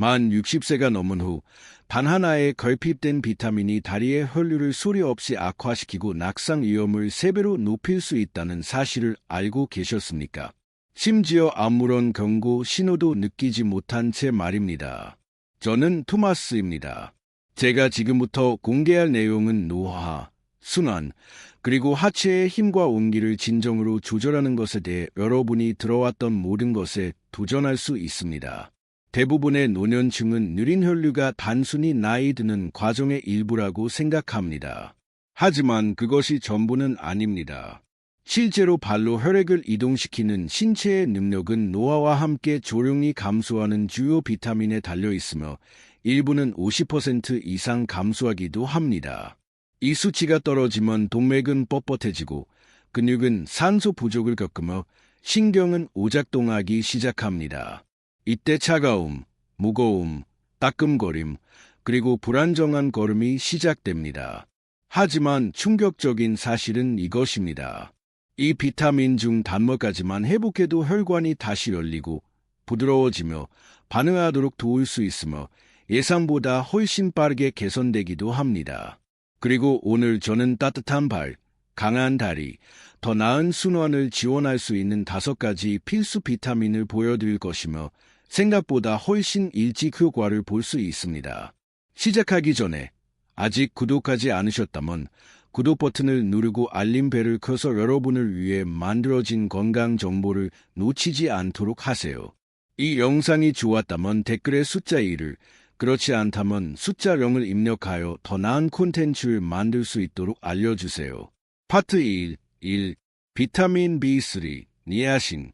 만 60세가 넘은 후 단 하나의 결핍된 비타민이 다리의 혈류를 소리 없이 악화시키고 낙상 위험을 3배로 높일 수 있다는 사실을 알고 계셨습니까? 심지어 아무런 경고 신호도 느끼지 못한 채 말입니다. 저는 토마스입니다. 제가 지금부터 공개할 내용은 노화, 순환, 그리고 하체의 힘과 온기를 진정으로 조절하는 것에 대해 여러분이 들어왔던 모든 것에 도전할 수 있습니다. 대부분의 노년층은 느린 혈류가 단순히 나이 드는 과정의 일부라고 생각합니다. 하지만 그것이 전부는 아닙니다. 실제로 발로 혈액을 이동시키는 신체의 능력은 노화와 함께 조용히 감소하는 주요 비타민에 달려 있으며 일부는 50% 이상 감소하기도 합니다. 이 수치가 떨어지면 동맥은 뻣뻣해지고 근육은 산소 부족을 겪으며 신경은 오작동하기 시작합니다. 이때 차가움, 무거움, 따끔거림, 그리고 불안정한 걸음이 시작됩니다. 하지만 충격적인 사실은 이것입니다. 이 비타민 중 단맛까지만 회복해도 혈관이 다시 열리고 부드러워지며 반응하도록 도울 수 있으며 예상보다 훨씬 빠르게 개선되기도 합니다. 그리고 오늘 저는 따뜻한 발, 강한 다리, 더 나은 순환을 지원할 수 있는 5가지 필수 비타민을 보여드릴 것이며 생각보다 훨씬 일찍 효과를 볼 수 있습니다. 시작하기 전에 아직 구독하지 않으셨다면 구독 버튼을 누르고 알림벨을 켜서 여러분을 위해 만들어진 건강 정보를 놓치지 않도록 하세요. 이 영상이 좋았다면 댓글에 숫자 1을, 그렇지 않다면 숫자 0을 입력하여 더 나은 콘텐츠를 만들 수 있도록 알려주세요. 파트 1. 비타민 B3, 니아신.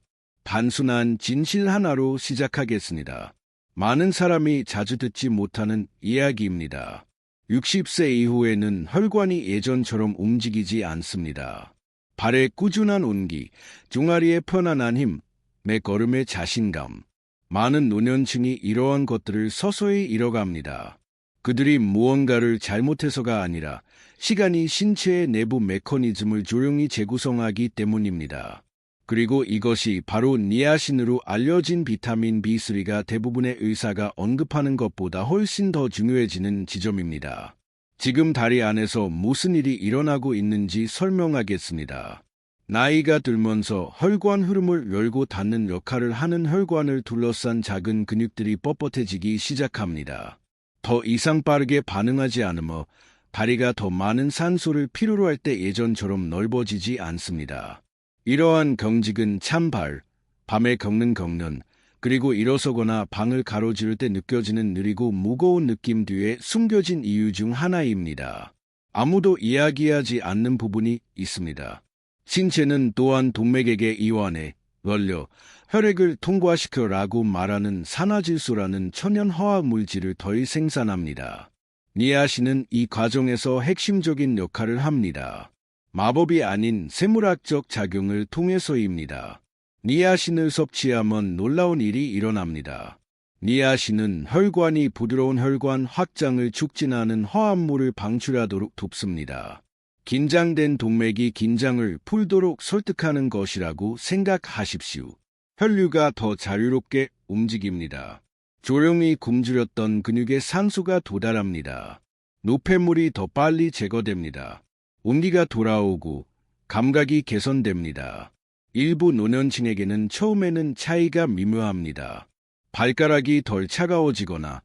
단순한 진실 하나로 시작하겠습니다. 많은 사람이 자주 듣지 못하는 이야기입니다. 60세 이후에는 혈관이 예전처럼 움직이지 않습니다. 발의 꾸준한 온기, 종아리의 편안한 힘, 매 걸음의 자신감. 많은 노년층이 이러한 것들을 서서히 잃어갑니다. 그들이 무언가를 잘못해서가 아니라 시간이 신체의 내부 메커니즘을 조용히 재구성하기 때문입니다. 그리고 이것이 바로 니아신으로 알려진 비타민 B3가 대부분의 의사가 언급하는 것보다 훨씬 더 중요해지는 지점입니다. 지금 다리 안에서 무슨 일이 일어나고 있는지 설명하겠습니다. 나이가 들면서 혈관 흐름을 열고 닫는 역할을 하는 혈관을 둘러싼 작은 근육들이 뻣뻣해지기 시작합니다. 더 이상 빠르게 반응하지 않으며 다리가 더 많은 산소를 필요로 할 때 예전처럼 넓어지지 않습니다. 이러한 경직은 찬발, 밤에 겪는 경련, 그리고 일어서거나 방을 가로지를 때 느껴지는 느리고 무거운 느낌 뒤에 숨겨진 이유 중 하나입니다. 아무도 이야기하지 않는 부분이 있습니다. 신체는 또한 동맥에게 이완해, 원료, 혈액을 통과시켜라고 말하는 산화질소라는 천연 화학 물질을 더 생산합니다. 니아신은 이 과정에서 핵심적인 역할을 합니다. 마법이 아닌 생물학적 작용을 통해서입니다. 니아신을 섭취하면 놀라운 일이 일어납니다. 니아신은 혈관이 부드러운 혈관 확장을 촉진하는 화합물을 방출하도록 돕습니다. 긴장된 동맥이 긴장을 풀도록 설득하는 것이라고 생각하십시오. 혈류가 더 자유롭게 움직입니다. 조용히 굶주렸던 근육에 산소가 도달합니다. 노폐물이 더 빨리 제거됩니다. 온기가 돌아오고 감각이 개선됩니다. 일부 노년층에게는 처음에는 차이가 미묘합니다. 발가락이 덜 차가워지거나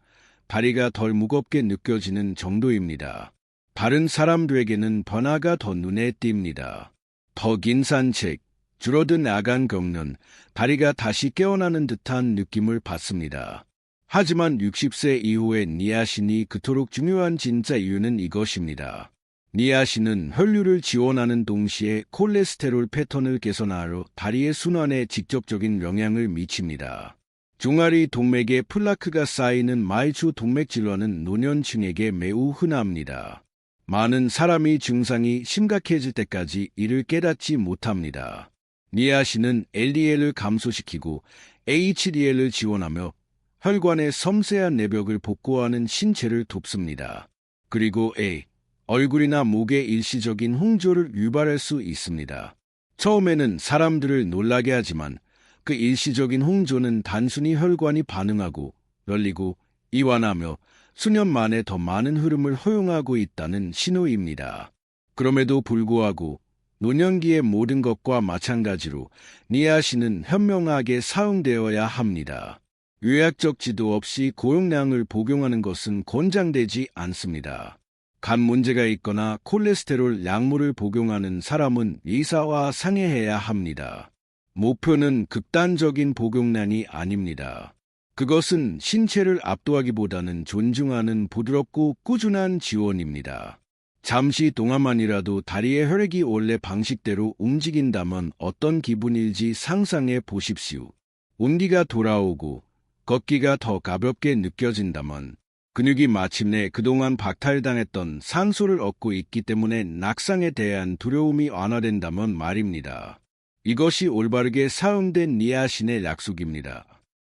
다리가 덜 무겁게 느껴지는 정도입니다. 다른 사람들에게는 변화가 더 눈에 띕니다. 더 긴 산책, 줄어든 야간 경련, 다리가 다시 깨어나는 듯한 느낌을 받습니다. 하지만 60세 이후에 니아신이 그토록 중요한 진짜 이유는 이것입니다. 니아신은 혈류를 지원하는 동시에 콜레스테롤 패턴을 개선하여 다리의 순환에 직접적인 영향을 미칩니다. 종아리 동맥에 플라크가 쌓이는 말초 동맥 질환은 노년층에게 매우 흔합니다. 많은 사람이 증상이 심각해질 때까지 이를 깨닫지 못합니다. 니아신은 LDL을 감소시키고 HDL을 지원하며 혈관의 섬세한 내벽을 복구하는 신체를 돕습니다. 그리고 얼굴이나 목의 일시적인 홍조를 유발할 수 있습니다. 처음에는 사람들을 놀라게 하지만 그 일시적인 홍조는 단순히 혈관이 반응하고 열리고 이완하며 수년 만에 더 많은 흐름을 허용하고 있다는 신호입니다. 그럼에도 불구하고 노년기의 모든 것과 마찬가지로 니아신은 현명하게 사용되어야 합니다. 의학적 지도 없이 고용량을 복용하는 것은 권장되지 않습니다. 간 문제가 있거나 콜레스테롤 약물을 복용하는 사람은 의사와 상의해야 합니다. 목표는 극단적인 복용량이 아닙니다. 그것은 신체를 압도하기보다는 존중하는 부드럽고 꾸준한 지원입니다. 잠시 동안만이라도 다리의 혈액이 원래 방식대로 움직인다면 어떤 기분일지 상상해 보십시오. 온기가 돌아오고 걷기가 더 가볍게 느껴진다면 근육이 마침내 그동안 박탈당했던 산소를 얻고 있기 때문에 낙상에 대한 두려움이 완화된다면 말입니다. 이것이 올바르게 사용된 니아신의 약속입니다.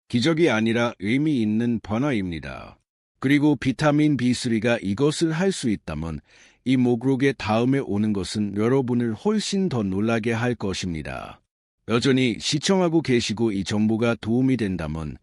기적이 아니라 의미 있는 변화입니다. 그리고 비타민 B3가 이것을 할 수 있다면 이 목록의 다음에 오는 것은 여러분을 훨씬 더 놀라게 할 것입니다. 여전히 시청하고 계시고 이 정보가 도움이 된다면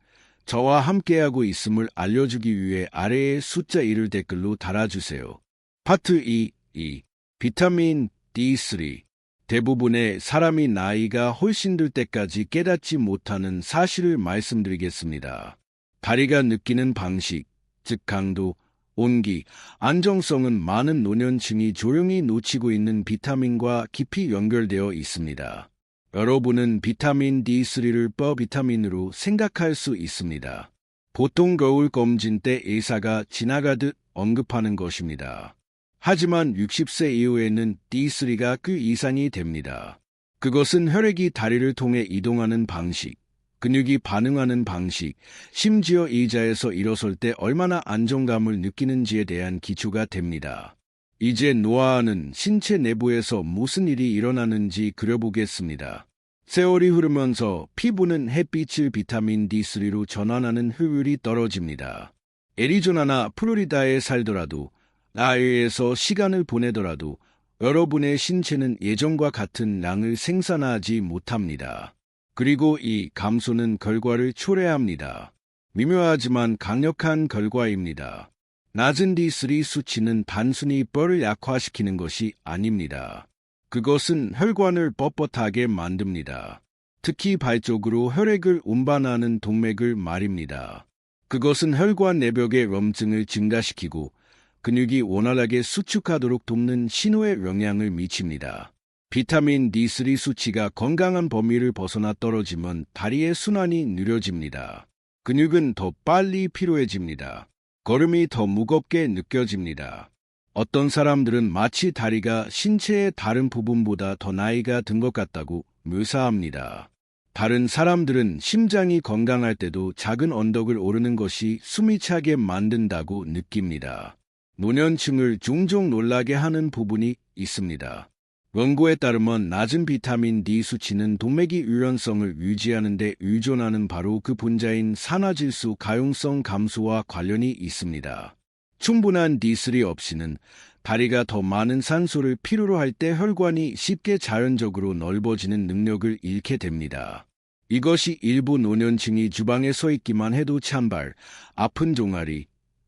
저와 함께하고 있음을 알려주기 위해 아래에 숫자 1을 댓글로 달아주세요. 파트 2. 비타민 D3. 대부분의 사람이 나이가 훨씬 들 때까지 깨닫지 못하는 사실을 말씀드리겠습니다. 다리가 느끼는 방식, 즉 강도, 온기, 안정성은 많은 노년층이 조용히 놓치고 있는 비타민과 깊이 연결되어 있습니다. 여러분은 비타민 D3를 비타민으로 생각할 수 있습니다. 보통 거울 검진 때 의사가 지나가듯 언급하는 것입니다. 하지만 60세 이후에는 D3가 그 이상이 됩니다. 그것은 혈액이 다리를 통해 이동하는 방식, 근육이 반응하는 방식, 심지어 의자에서 일어설 때 얼마나 안정감을 느끼는지에 대한 기초가 됩니다. 이제 노아하는 신체 내부에서 무슨 일이 일어나는지 그려보겠습니다. 세월이 흐르면서 피부는 햇빛을 비타민 D3로 전환하는 효율이 떨어집니다. 애리조나나 플로리다에 살더라도 나이에서 시간을 보내더라도 여러분의 신체는 예전과 같은 양을 생산하지 못합니다. 그리고 이 감소는 결과를 초래합니다. 미묘하지만 강력한 결과입니다. 낮은 D3 수치는 단순히 뼈를 약화시키는 것이 아닙니다. 그것은 혈관을 뻣뻣하게 만듭니다. 특히 발 쪽으로 혈액을 운반하는 동맥을 말입니다. 그것은 혈관 내벽의 염증을 증가시키고 근육이 원활하게 수축하도록 돕는 신호에 영향을 미칩니다. 비타민 D3 수치가 건강한 범위를 벗어나 떨어지면 다리의 순환이 느려집니다. 근육은 더 빨리 피로해집니다. 걸음이 더 무겁게 느껴집니다. 어떤 사람들은 마치 다리가 신체의 다른 부분보다 더 나이가 든 것 같다고 묘사합니다. 다른 사람들은 심장이 건강할 때도 작은 언덕을 오르는 것이 숨이 차게 만든다고 느낍니다. 노년층을 종종 놀라게 하는 부분이 있습니다. 연구에 따르면 낮은 비타민 D 수치는 동맥의 유연성을 유지하는 데 의존하는 바로 그 분자인 산화질소 가용성 감소와 관련이 있습니다. 충분한 D3 없이는 다리가 더 많은 산소를 필요로 할 때 혈관이 쉽게 자연적으로 넓어지는 능력을 잃게 됩니다. 이것이 일부 노년층이 주방에 서 있기만 해도 찬발, 아픈 종아리,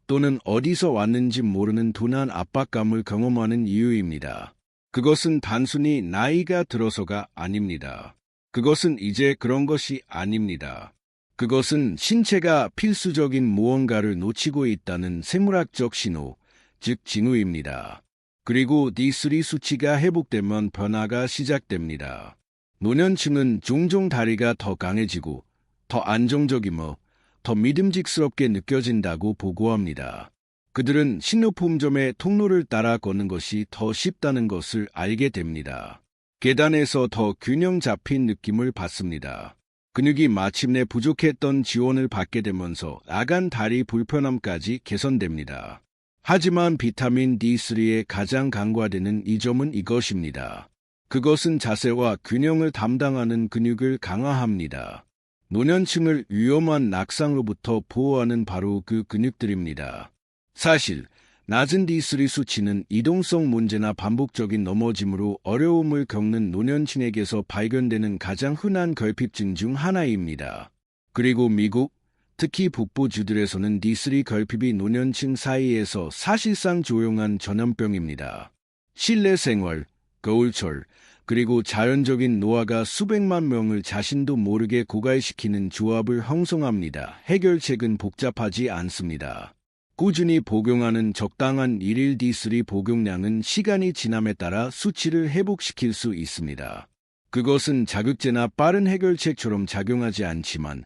또는 어디서 왔는지 모르는 둔한 압박감을 경험하는 이유입니다. 그것은 단순히 나이가 들어서가 아닙니다. 그것은 이제 그런 것이 아닙니다. 그것은 신체가 필수적인 무언가를 놓치고 있다는 생물학적 신호, 즉 징후입니다. 그리고 D3 수치가 회복되면 변화가 시작됩니다. 노년층은 종종 다리가 더 강해지고 더 안정적이며 더 믿음직스럽게 느껴진다고 보고합니다. 그들은 식료품점의 통로를 따라 걷는 것이 더 쉽다는 것을 알게 됩니다. 계단에서 더 균형 잡힌 느낌을 받습니다. 근육이 마침내 부족했던 지원을 받게 되면서 나간 다리 불편함까지 개선됩니다. 하지만 비타민 D3의 가장 간과되는 이점은 이것입니다. 그것은 자세와 균형을 담당하는 근육을 강화합니다. 노년층을 위험한 낙상으로부터 보호하는 바로 그 근육들입니다. 사실 낮은 D3 수치는 이동성 문제나 반복적인 넘어짐으로 어려움을 겪는 노년층에게서 발견되는 가장 흔한 결핍증 중 하나입니다. 그리고 미국, 특히 북부주들에서는 D3 결핍이 노년층 사이에서 사실상 조용한 전염병입니다. 실내 생활, 겨울철, 그리고 자연적인 노화가 수백만 명을 자신도 모르게 고갈시키는 조합을 형성합니다. 해결책은 복잡하지 않습니다. 꾸준히 복용하는 적당한 일일 D3 복용량은 시간이 지남에 따라 수치를 회복시킬 수 있습니다. 그것은 자극제나 빠른 해결책처럼 작용하지 않지만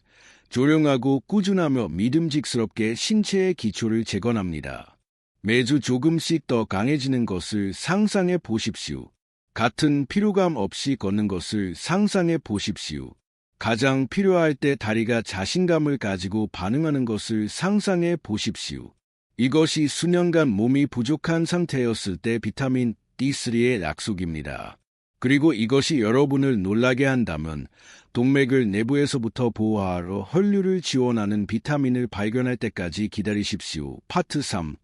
조용하고 꾸준하며 믿음직스럽게 신체의 기초를 재건합니다. 매주 조금씩 더 강해지는 것을 상상해 보십시오. 같은 피로감 없이 걷는 것을 상상해 보십시오. 가장 필요할 때 다리가 자신감을 가지고 반응하는 것을 상상해 보십시오. 이것이 수년간 몸이 부족한 상태였을 때 비타민 D3의 약속입니다. 그리고 이것이 여러분을 놀라게 한다면 동맥을 내부에서부터 보호하러 혈류를 지원하는 비타민을 발견할 때까지 기다리십시오. 파트 3.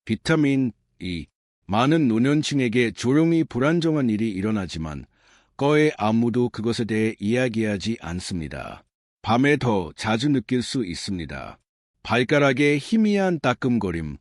비타민 E. 많은 노년층에게 조용히 불안정한 일이 일어나지만 거의 아무도 그것에 대해 이야기하지 않습니다. 밤에 더 자주 느낄 수 있습니다. 발가락에 희미한 따끔거림,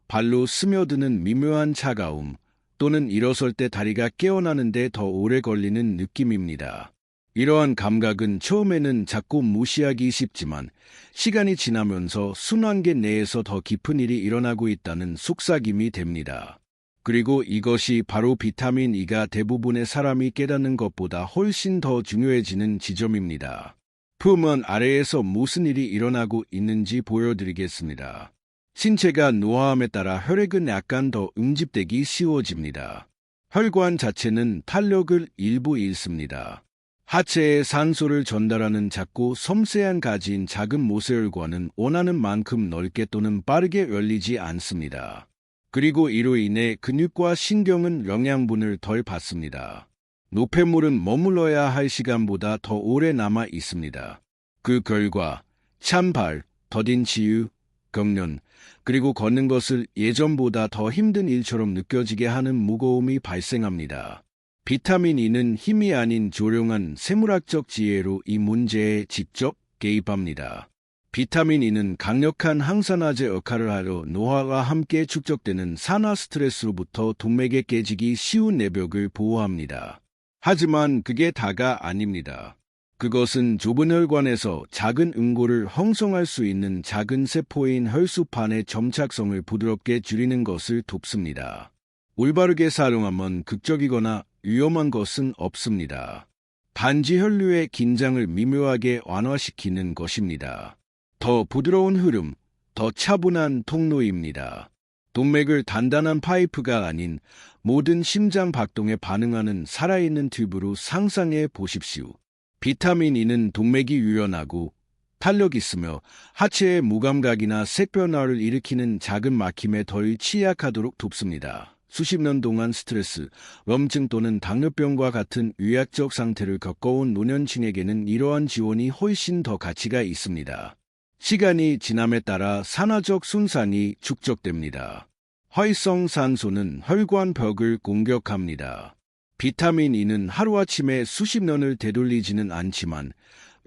발로 스며드는 미묘한 차가움, 또는 일어설 때 다리가 깨어나는데 더 오래 걸리는 느낌입니다. 이러한 감각은 처음에는 자꾸 무시하기 쉽지만 시간이 지나면서 순환계 내에서 더 깊은 일이 일어나고 있다는 속삭임이 됩니다. 그리고 이것이 바로 비타민 E가 대부분의 사람이 깨닫는 것보다 훨씬 더 중요해지는 지점입니다. 표면 아래에서 무슨 일이 일어나고 있는지 보여드리겠습니다. 신체가 노화함에 따라 혈액은 약간 더 응집되기 쉬워집니다. 혈관 자체는 탄력을 일부 잃습니다. 하체에 산소를 전달하는 작고 섬세한 가지인 작은 모세혈관은 원하는 만큼 넓게 또는 빠르게 열리지 않습니다. 그리고 이로 인해 근육과 신경은 영양분을 덜 받습니다. 노폐물은 머물러야 할 시간보다 더 오래 남아 있습니다. 그 결과 찬발, 더딘 치유, 경련, 그리고 걷는 것을 예전보다 더 힘든 일처럼 느껴지게 하는 무거움이 발생합니다. 비타민 E는 힘이 아닌 조용한 생물학적 지혜로 이 문제에 직접 개입합니다. 비타민 E는 강력한 항산화제 역할을 하려 노화와 함께 축적되는 산화 스트레스로부터 동맥에 깨지기 쉬운 내벽을 보호합니다. 하지만 그게 다가 아닙니다. 그것은 좁은 혈관에서 작은 응고를 형성할 수 있는 작은 세포인 혈수판의 점착성을 부드럽게 줄이는 것을 돕습니다. 올바르게 사용하면 극적이거나 위험한 것은 없습니다. 단지 혈류의 긴장을 미묘하게 완화시키는 것입니다. 더 부드러운 흐름, 더 차분한 통로입니다. 동맥을 단단한 파이프가 아닌 모든 심장 박동에 반응하는 살아있는 튜브로 상상해 보십시오. 비타민 E는 동맥이 유연하고 탄력 있으며 하체의 무감각이나 색변화를 일으키는 작은 막힘에 덜 취약하도록 돕습니다. 수십 년 동안 스트레스, 염증 또는 당뇨병과 같은 위약적 상태를 겪어온 노년층에게는 이러한 지원이 훨씬 더 가치가 있습니다. 시간이 지남에 따라 산화적 순산이 축적됩니다. 활성산소는 혈관 벽을 공격합니다. 비타민 E는 하루아침에 수십 년을 되돌리지는 않지만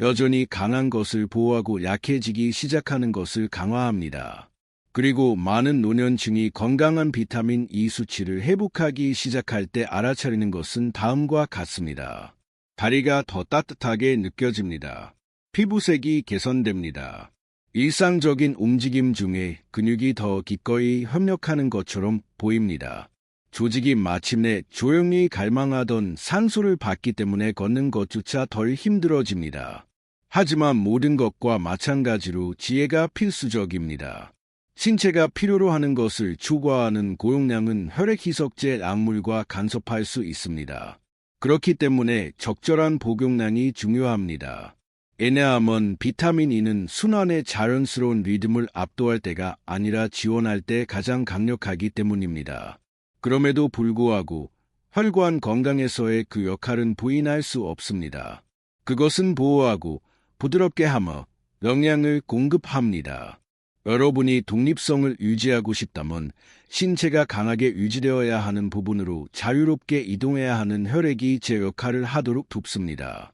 여전히 강한 것을 보호하고 약해지기 시작하는 것을 강화합니다. 그리고 많은 노년층이 건강한 비타민 E 수치를 회복하기 시작할 때 알아차리는 것은 다음과 같습니다. 다리가 더 따뜻하게 느껴집니다. 피부색이 개선됩니다. 일상적인 움직임 중에 근육이 더 기꺼이 협력하는 것처럼 보입니다. 조직이 마침내 조용히 갈망하던 산소를 받기 때문에 걷는 것조차 덜 힘들어집니다. 하지만 모든 것과 마찬가지로 지혜가 필수적입니다. 신체가 필요로 하는 것을 추구하는 고용량은 혈액 희석제 약물과 간섭할 수 있습니다. 그렇기 때문에 적절한 복용량이 중요합니다. 왜냐하면 비타민 E는 순환의 자연스러운 리듬을 압도할 때가 아니라 지원할 때 가장 강력하기 때문입니다. 그럼에도 불구하고 혈관 건강에서의 그 역할은 부인할 수 없습니다. 그것은 보호하고 부드럽게 하며 영양을 공급합니다. 여러분이 독립성을 유지하고 싶다면 신체가 강하게 유지되어야 하는 부분으로 자유롭게 이동해야 하는 혈액이 제 역할을 하도록 돕습니다.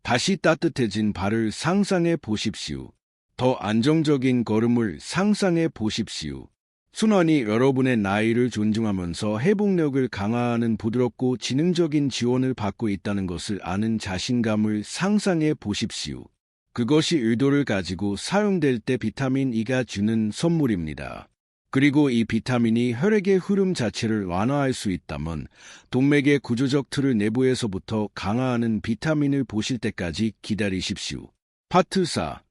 다시 따뜻해진 발을 상상해 보십시오. 더 안정적인 걸음을 상상해 보십시오. 순환이 여러분의 나이를 존중하면서 회복력을 강화하는 부드럽고 지능적인 지원을 받고 있다는 것을 아는 자신감을 상상해 보십시오. 그것이 의도를 가지고 사용될 때 비타민 E가 주는 선물입니다. 그리고 이 비타민이 혈액의 흐름 자체를 완화할 수 있다면 동맥의 구조적 틀을 내부에서부터 강화하는 비타민을 보실 때까지 기다리십시오. 파트 4.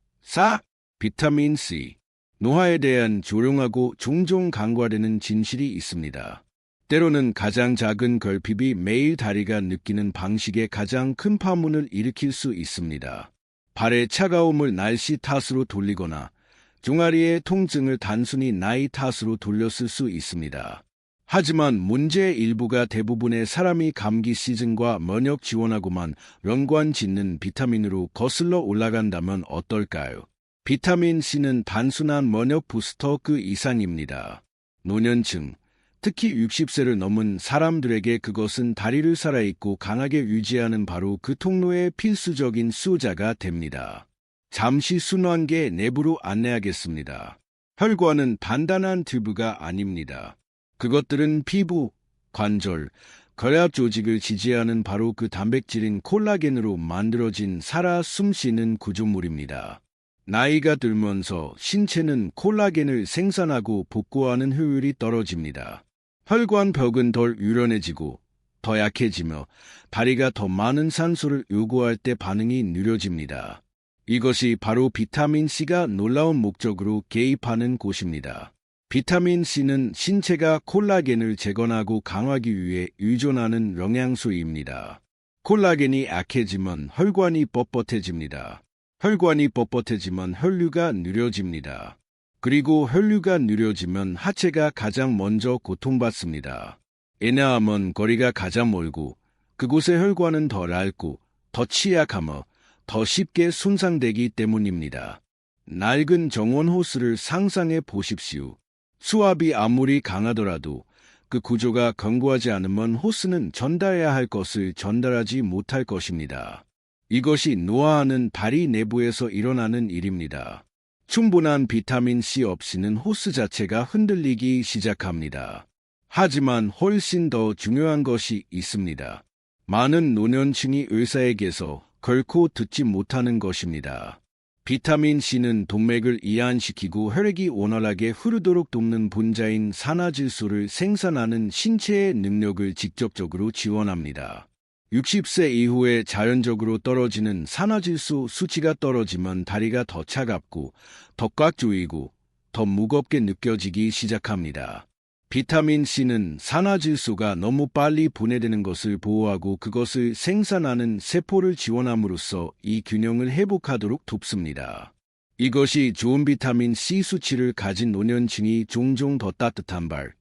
비타민 C. 노화에 대한 조용하고 종종 간과되는 진실이 있습니다. 때로는 가장 작은 결핍이 매일 다리가 느끼는 방식에 가장 큰 파문을 일으킬 수 있습니다. 발의 차가움을 날씨 탓으로 돌리거나 종아리의 통증을 단순히 나이 탓으로 돌렸을 수 있습니다. 하지만 문제의 일부가 대부분의 사람이 감기 시즌과 면역 지원하고만 연관 짓는 비타민으로 거슬러 올라간다면 어떨까요? 비타민 C는 단순한 면역 부스터 그 이상입니다. 노년층, 특히 60세를 넘은 사람들에게 그것은 다리를 살아있고 강하게 유지하는 바로 그 통로의 필수적인 수호자가 됩니다. 잠시 순환계 내부로 안내하겠습니다. 혈관은 단단한 튜브가 아닙니다. 그것들은 피부, 관절, 결합 조직을 지지하는 바로 그 단백질인 콜라겐으로 만들어진 살아 숨쉬는 구조물입니다. 나이가 들면서 신체는 콜라겐을 생산하고 복구하는 효율이 떨어집니다. 혈관 벽은 덜 유연해지고 더 약해지며 다리가 더 많은 산소를 요구할 때 반응이 느려집니다. 이것이 바로 비타민 C가 놀라운 목적으로 개입하는 곳입니다. 비타민 C는 신체가 콜라겐을 재건하고 강화하기 위해 의존하는 영양소입니다. 콜라겐이 약해지면 혈관이 뻣뻣해집니다. 혈관이 뻣뻣해지면 혈류가 느려집니다. 그리고 혈류가 느려지면 하체가 가장 먼저 고통받습니다. 왜냐하면 거리가 가장 멀고 그곳의 혈관은 더 얇고 더 취약하며 더 쉽게 손상되기 때문입니다. 낡은 정원 호스를 상상해 보십시오. 수압이 아무리 강하더라도 그 구조가 견고하지 않으면 호스는 전달해야 할 것을 전달하지 못할 것입니다. 이것이 노화하는 다리 내부에서 일어나는 일입니다. 충분한 비타민 C 없이는 호스 자체가 흔들리기 시작합니다. 하지만 훨씬 더 중요한 것이 있습니다. 많은 노년층이 의사에게서 결코 듣지 못하는 것입니다. 비타민 C는 동맥을 이완시키고 혈액이 원활하게 흐르도록 돕는 분자인 산화질소를 생산하는 신체의 능력을 직접적으로 지원합니다. 60세 이후에 자연적으로 떨어지는 산화질소 수치가 떨어지면 다리가 더 차갑고 더 꽉 조이고 더 무겁게 느껴지기 시작합니다. 비타민 C는 산화질소가 너무 빨리 분해되는 것을 보호하고 그것을 생산하는 세포를 지원함으로써 이 균형을 회복하도록 돕습니다. 이것이 좋은 비타민 C 수치를 가진 노년층이 종종 더 따뜻한 발,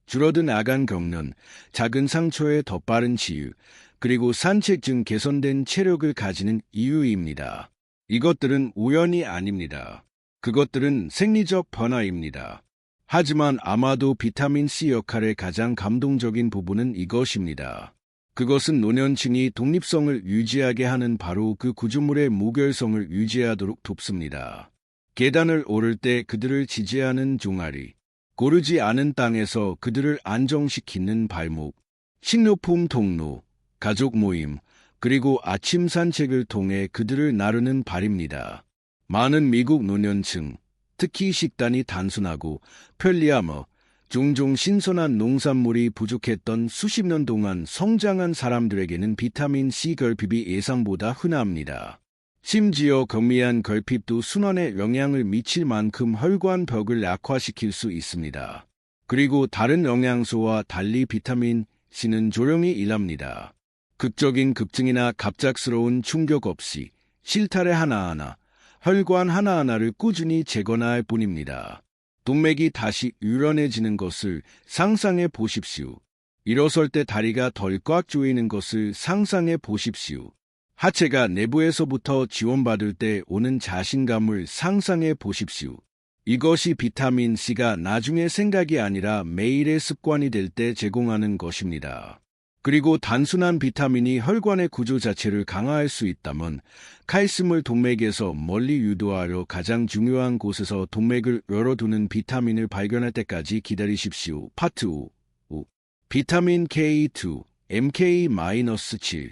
줄어든 아간 경련, 작은 상처의 더 빠른 치유, 그리고 산책 중 개선된 체력을 가지는 이유입니다. 이것들은 우연이 아닙니다. 그것들은 생리적 변화입니다. 하지만 아마도 비타민 C 역할의 가장 감동적인 부분은 이것입니다. 그것은 노년층이 독립성을 유지하게 하는 바로 그 구조물의 무결성을 유지하도록 돕습니다. 계단을 오를 때 그들을 지지하는 종아리, 고르지 않은 땅에서 그들을 안정시키는 발목, 식료품 통로, 가족 모임, 그리고 아침 산책을 통해 그들을 나르는 발입니다. 많은 미국 노년층, 특히 식단이 단순하고 편리하며 종종 신선한 농산물이 부족했던 수십 년 동안 성장한 사람들에게는 비타민 C 결핍이 예상보다 흔합니다. 심지어 경미한 결핍도 순환에 영향을 미칠 만큼 혈관 벽을 약화시킬 수 있습니다. 그리고 다른 영양소와 달리 비타민 C는 조용히 일합니다. 극적인 급증이나 갑작스러운 충격 없이 실타래 하나하나, 혈관 하나하나를 꾸준히 재건할 뿐입니다. 동맥이 다시 유연해지는 것을 상상해 보십시오. 일어설 때 다리가 덜 꽉 조이는 것을 상상해 보십시오. 하체가 내부에서부터 지원받을 때 오는 자신감을 상상해 보십시오. 이것이 비타민 C가 나중에 생각이 아니라 매일의 습관이 될 때 제공하는 것입니다. 그리고 단순한 비타민이 혈관의 구조 자체를 강화할 수 있다면 칼슘을 동맥에서 멀리 유도하려 가장 중요한 곳에서 동맥을 열어두는 비타민을 발견할 때까지 기다리십시오. 파트 5. 비타민 K2, MK-7.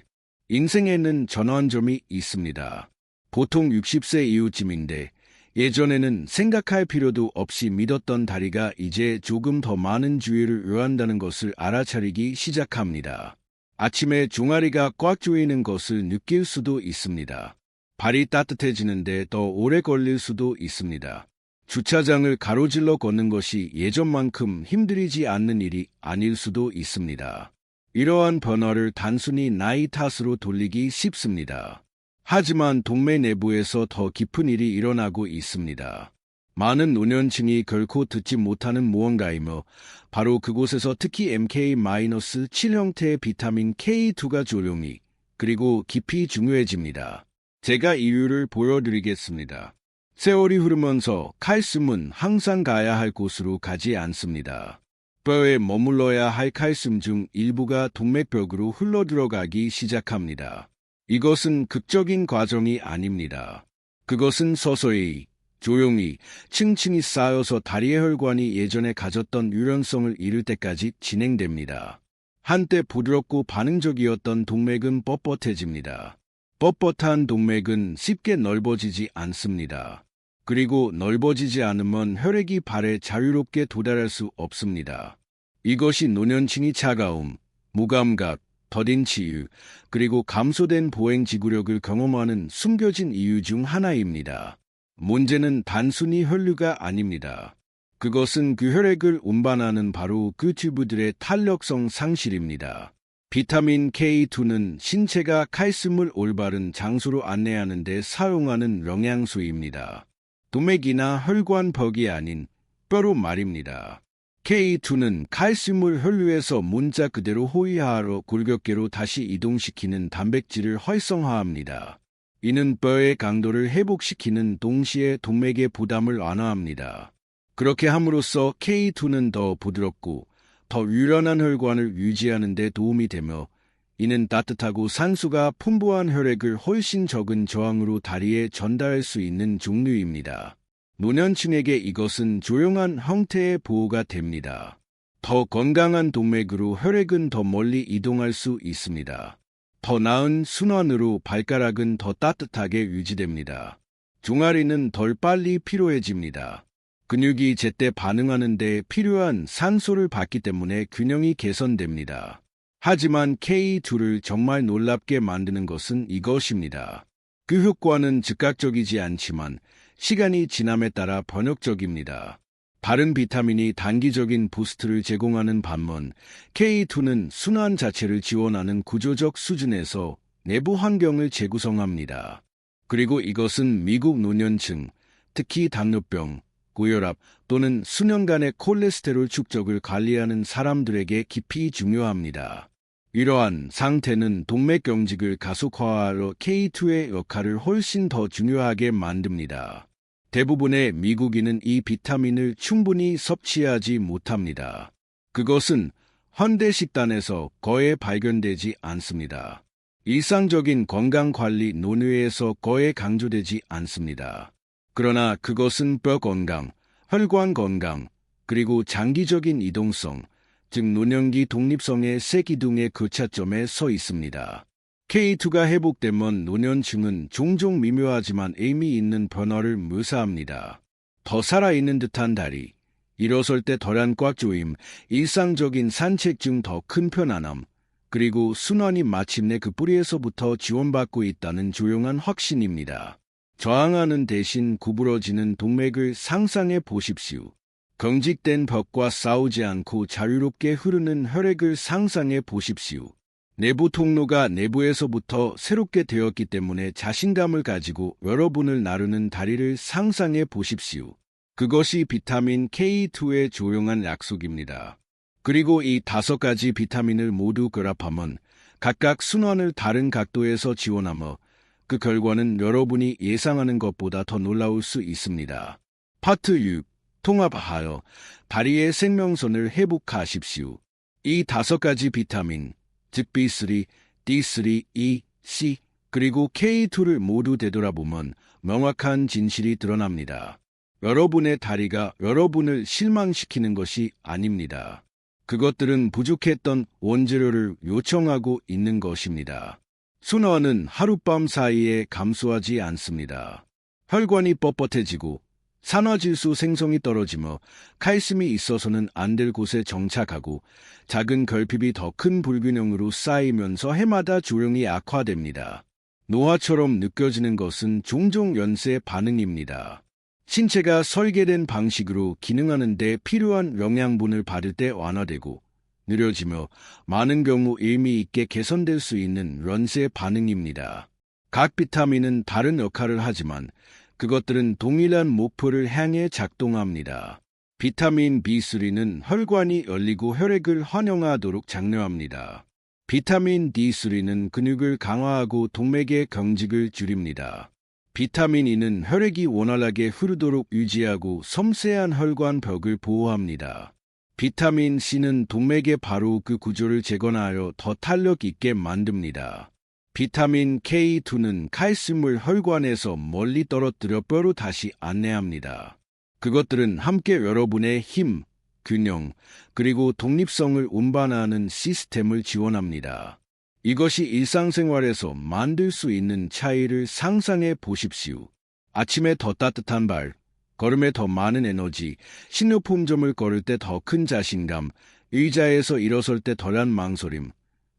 인생에는 전환점이 있습니다. 보통 60세 이후쯤인데 예전에는 생각할 필요도 없이 믿었던 다리가 이제 조금 더 많은 주의를 요한다는 것을 알아차리기 시작합니다. 아침에 종아리가 꽉 조이는 것을 느낄 수도 있습니다. 발이 따뜻해지는데 더 오래 걸릴 수도 있습니다. 주차장을 가로질러 걷는 것이 예전만큼 힘들이지 않는 일이 아닐 수도 있습니다. 이러한 변화를 단순히 나이 탓으로 돌리기 쉽습니다. 하지만 동맥 내부에서 더 깊은 일이 일어나고 있습니다. 많은 노년층이 결코 듣지 못하는 무언가이며 바로 그곳에서 특히 MK-7 형태의 비타민 K2가 조용히 그리고 깊이 중요해집니다. 제가 이유를 보여드리겠습니다. 세월이 흐르면서 칼슘은 항상 가야 할 곳으로 가지 않습니다. 뼈에 머물러야 할 칼슘 중 일부가 동맥벽으로 흘러들어가기 시작합니다. 이것은 극적인 과정이 아닙니다. 그것은 서서히, 조용히, 층층이 쌓여서 다리의 혈관이 예전에 가졌던 유연성을 잃을 때까지 진행됩니다. 한때 부드럽고 반응적이었던 동맥은 뻣뻣해집니다. 뻣뻣한 동맥은 쉽게 넓어지지 않습니다. 그리고 넓어지지 않으면 혈액이 발에 자유롭게 도달할 수 없습니다. 이것이 노년층이 차가움, 무감각, 더딘 치유, 그리고 감소된 보행지구력을 경험하는 숨겨진 이유 중 하나입니다. 문제는 단순히 혈류가 아닙니다. 그것은 그 혈액을 운반하는 바로 그 튜브들의 탄력성 상실입니다. 비타민 K2는 신체가 칼슘을 올바른 장소로 안내하는 데 사용하는 영양소입니다. 동맥이나 혈관벽이 아닌 뼈로 말입니다. K2는 칼슘을 혈류에서 문자 그대로 호위하러 골격계로 다시 이동시키는 단백질을 활성화합니다. 이는 뼈의 강도를 회복시키는 동시에 동맥의 부담을 완화합니다. 그렇게 함으로써 K2는 더 부드럽고 더 유연한 혈관을 유지하는 데 도움이 되며 이는 따뜻하고 산소가 풍부한 혈액을 훨씬 적은 저항으로 다리에 전달할 수 있는 종류입니다. 노년층에게 이것은 조용한 형태의 보호가 됩니다. 더 건강한 동맥으로 혈액은 더 멀리 이동할 수 있습니다. 더 나은 순환으로 발가락은 더 따뜻하게 유지됩니다. 종아리는 덜 빨리 피로해집니다. 근육이 제때 반응하는 데 필요한 산소를 받기 때문에 균형이 개선됩니다. 하지만 K2를 정말 놀랍게 만드는 것은 이것입니다. 그 효과는 즉각적이지 않지만 시간이 지남에 따라 번역적입니다. 다른 비타민이 단기적인 부스트를 제공하는 반면 K2는 순환 자체를 지원하는 구조적 수준에서 내부 환경을 재구성합니다. 그리고 이것은 미국 노년층, 특히 당뇨병, 고혈압 또는 수년간의 콜레스테롤 축적을 관리하는 사람들에게 깊이 중요합니다. 이러한 상태는 동맥 경직을 가속화하러 K2의 역할을 훨씬 더 중요하게 만듭니다. 대부분의 미국인은 이 비타민을 충분히 섭취하지 못합니다. 그것은 현대 식단에서 거의 발견되지 않습니다. 일상적인 건강관리 논의에서 거의 강조되지 않습니다. 그러나 그것은 뼈 건강, 혈관 건강, 그리고 장기적인 이동성, 즉 노년기 독립성의 세 기둥의 교차점에 서 있습니다. K2가 회복되면 노년층은 종종 미묘하지만 의미 있는 변화를 묘사합니다. 더 살아있는 듯한 다리, 일어설 때 덜한 꽉 조임, 일상적인 산책 중 더 큰 편안함, 그리고 순환이 마침내 그 뿌리에서부터 지원받고 있다는 조용한 확신입니다. 저항하는 대신 구부러지는 동맥을 상상해 보십시오. 경직된 벽과 싸우지 않고 자유롭게 흐르는 혈액을 상상해 보십시오. 내부 통로가 내부에서부터 새롭게 되었기 때문에 자신감을 가지고 여러분을 나르는 다리를 상상해 보십시오. 그것이 비타민 K2의 조용한 약속입니다. 그리고 이 5가지 비타민을 모두 결합하면 각각 순환을 다른 각도에서 지원하며 그 결과는 여러분이 예상하는 것보다 더 놀라울 수 있습니다. 파트 6. 통합하여 다리의 생명선을 회복하십시오. 이 5가지 비타민, 즉 B3, D3, E, C, 그리고 K2를 모두 되돌아보면 명확한 진실이 드러납니다. 여러분의 다리가 여러분을 실망시키는 것이 아닙니다. 그것들은 부족했던 원재료를 요청하고 있는 것입니다. 순환은 하룻밤 사이에 감소하지 않습니다. 혈관이 뻣뻣해지고 산화질소 생성이 떨어지며 칼슘이 있어서는 안 될 곳에 정착하고 작은 결핍이 더 큰 불균형으로 쌓이면서 해마다 조령이 악화됩니다. 노화처럼 느껴지는 것은 종종 연쇄 반응입니다. 신체가 설계된 방식으로 기능하는 데 필요한 영양분을 받을 때 완화되고 느려지며 많은 경우 의미 있게 개선될 수 있는 연쇄 반응입니다. 각 비타민은 다른 역할을 하지만 그것들은 동일한 목표를 향해 작동합니다. 비타민 B3는 혈관이 열리고 혈액을 환영하도록 장려합니다. 비타민 D3는 근육을 강화하고 동맥의 경직을 줄입니다. 비타민 E는 혈액이 원활하게 흐르도록 유지하고 섬세한 혈관 벽을 보호합니다. 비타민 C는 동맥의 바로 그 구조를 재건하여 더 탄력 있게 만듭니다. 비타민 K2는 칼슘을 혈관에서 멀리 떨어뜨려 뼈로 다시 안내합니다. 그것들은 함께 여러분의 힘, 균형, 그리고 독립성을 운반하는 시스템을 지원합니다. 이것이 일상생활에서 만들 수 있는 차이를 상상해 보십시오. 아침에 더 따뜻한 발, 걸음에 더 많은 에너지, 식료품점을 걸을 때 더 큰 자신감, 의자에서 일어설 때 덜한 망설임,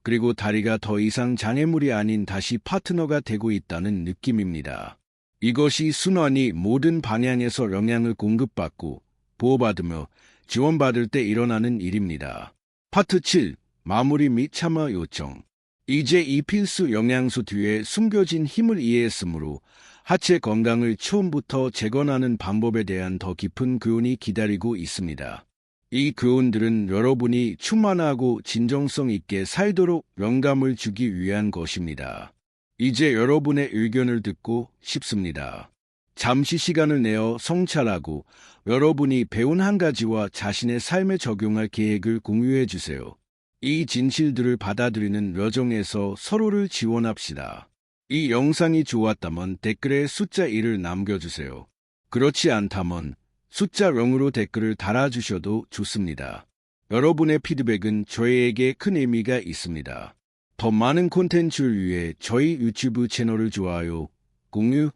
그리고 다리가 더 이상 장애물이 아닌 다시 파트너가 되고 있다는 느낌입니다. 이것이 순환이 모든 방향에서 영향을 공급받고 보호받으며 지원받을 때 일어나는 일입니다. 파트 7. 마무리 및 참여 요청. 이제 이 필수 영양소 뒤에 숨겨진 힘을 이해했으므로 하체 건강을 처음부터 재건하는 방법에 대한 더 깊은 교훈이 기다리고 있습니다. 이 교훈들은 여러분이 충만하고 진정성 있게 살도록 영감을 주기 위한 것입니다. 이제 여러분의 의견을 듣고 싶습니다. 잠시 시간을 내어 성찰하고 여러분이 배운 한 가지와 자신의 삶에 적용할 계획을 공유해 주세요. 이 진실들을 받아들이는 여정에서 서로를 지원합시다. 이 영상이 좋았다면 댓글에 숫자 1을 남겨주세요. 그렇지 않다면 숫자 0으로 댓글을 달아주셔도 좋습니다. 여러분의 피드백은 저희에게 큰 의미가 있습니다. 더 많은 콘텐츠를 위해 저희 유튜브 채널을 좋아요, 공유,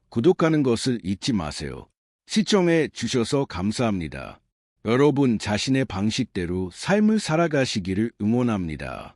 구독하는 것을 잊지 마세요. 시청해 주셔서 감사합니다. 여러분 자신의 방식대로 삶을 살아가시기를 응원합니다.